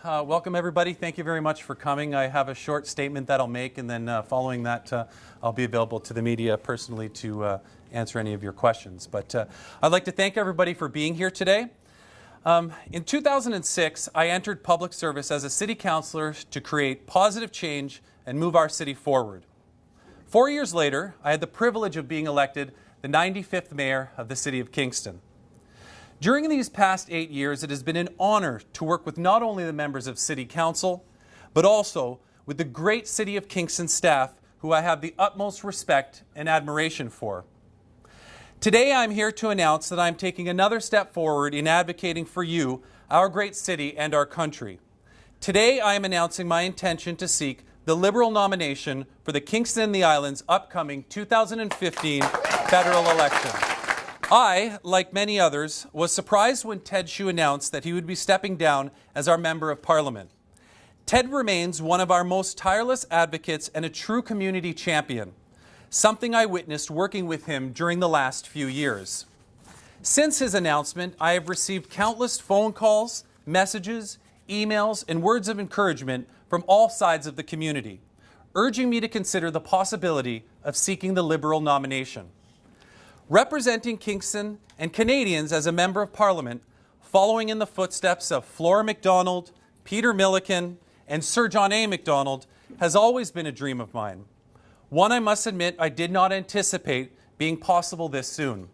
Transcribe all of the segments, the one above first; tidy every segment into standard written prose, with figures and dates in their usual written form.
welcome everybody. Thank you very much for coming. I have a short statement that I'll make, and then following that, I'll be available to the media personally to answer any of your questions. But I'd like to thank everybody for being here today. In 2006, I entered public service as a city councillor to create positive change and move our city forward. 4 years later, I had the privilege of being elected the 95th mayor of the city of Kingston. During these past 8 years, it has been an honor to work with not only the members of City Council, but also with the great City of Kingston staff, who I have the utmost respect and admiration for. Today, I'm here to announce that I'm taking another step forward in advocating for you, our great city, and our country. Today, I am announcing my intention to seek the Liberal nomination for the Kingston and the Islands' upcoming 2015 federal election. I, like many others, was surprised when Ted Hsu announced that he would be stepping down as our Member of Parliament. Ted remains one of our most tireless advocates and a true community champion, something I witnessed working with him during the last few years. Since his announcement, I have received countless phone calls, messages, emails, and words of encouragement from all sides of the community, urging me to consider the possibility of seeking the Liberal nomination. Representing Kingston and Canadians as a Member of Parliament, following in the footsteps of Flora MacDonald, Peter Milliken, and Sir John A. Macdonald, has always been a dream of mine. One I must admit I did not anticipate being possible this soon.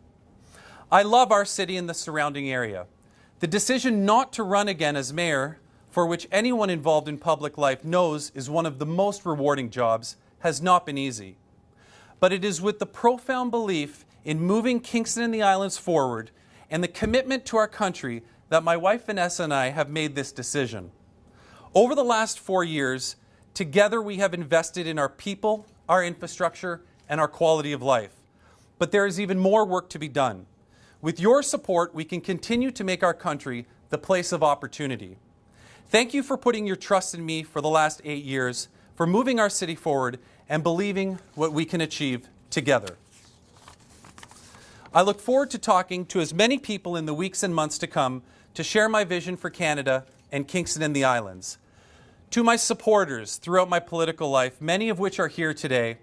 I love our city and the surrounding area. The decision not to run again as mayor, for which anyone involved in public life knows is one of the most rewarding jobs, has not been easy. But it is with the profound belief in moving Kingston and the Islands forward and the commitment to our country that my wife Vanessa and I have made this decision. Over the last 4 years, together we have invested in our people, our infrastructure, and our quality of life. But there is even more work to be done. With your support, we can continue to make our country the place of opportunity. Thank you for putting your trust in me for the last 8 years, for moving our city forward and believing what we can achieve together. I look forward to talking to as many people in the weeks and months to come to share my vision for Canada and Kingston and the Islands. To my supporters throughout my political life, many of which are here today,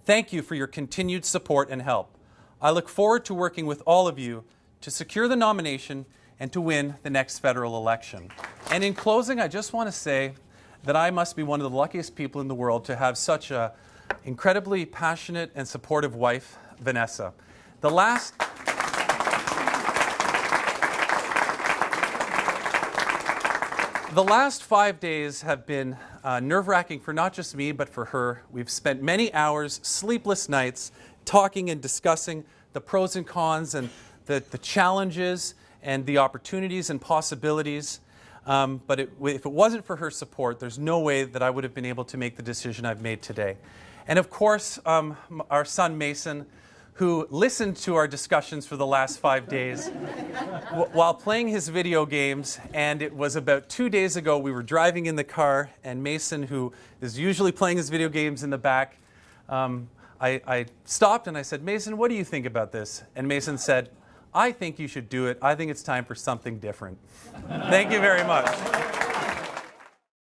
thank you for your continued support and help. I look forward to working with all of you to secure the nomination and to win the next federal election. And in closing, I just want to say that I must be one of the luckiest people in the world to have such an incredibly passionate and supportive wife, Vanessa. The last 5 days have been nerve-wracking for not just me, but for her. We've spent many hours, sleepless nights, talking and discussing the pros and cons and the challenges and the opportunities and possibilities. But if it wasn't for her support, there's no way that I would have been able to make the decision I've made today. And of course, our son Mason, who listened to our discussions for the last 5 days while playing his video games. And it was about 2 days ago, we were driving in the car, and Mason, who is usually playing his video games in the back, I stopped and I said, "Mason, what do you think about this?" And Mason said, "I think you should do it. I think it's time for something different." Thank you very much.